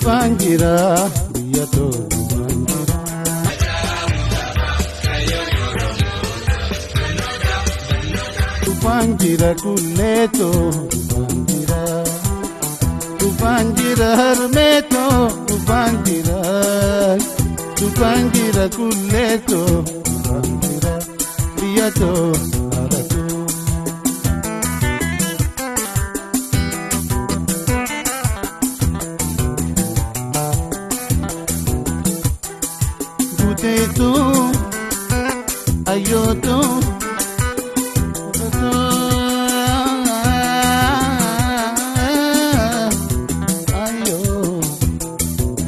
Banjira biyya to banjira kulleto banjira harmeto banjira kulleto banjira biyya to ayoto ayo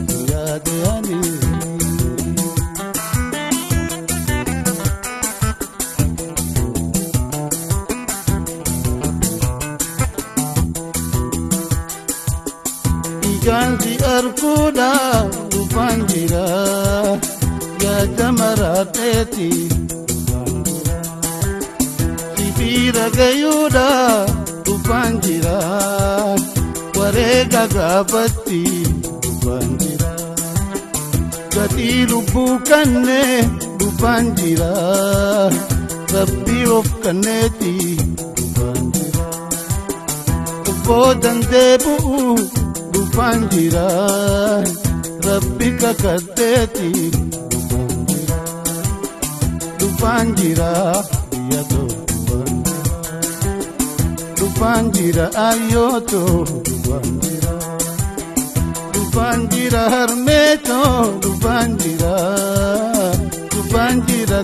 siyadee ani ijanti arkuda banjira ya jamarateti Sibira gayuda banjira warega gabatti banjira gati lubbu kanne banjira rabbi of kanneti banjira bodan debu banjira rabbi kakadeti banjira biyato banjira ayoto banjira harmeto banjira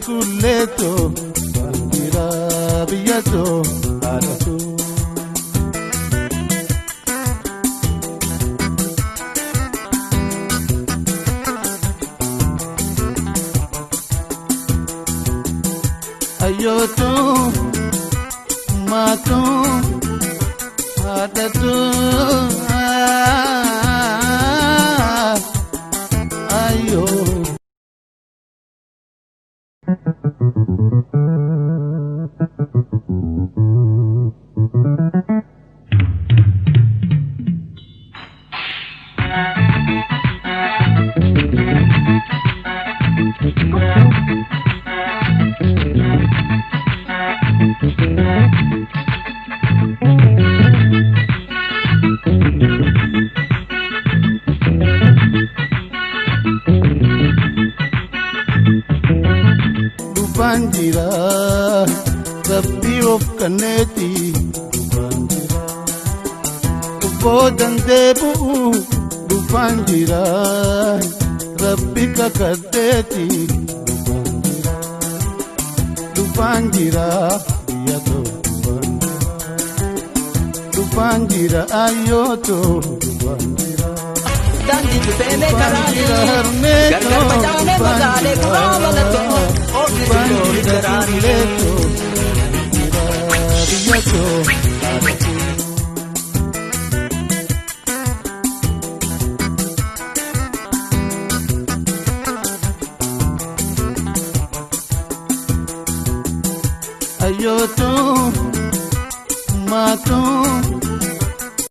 kulleto banjira biyato adatu ayoto mato adatu ayo banjira rabbi of kanneti banjira bodan debu banjira rabbi kakadeti banjira biyato banjira ayoto banjira dangi tupele karani gargar bajane bajane kurawala to banjira karani biyato ayoto mato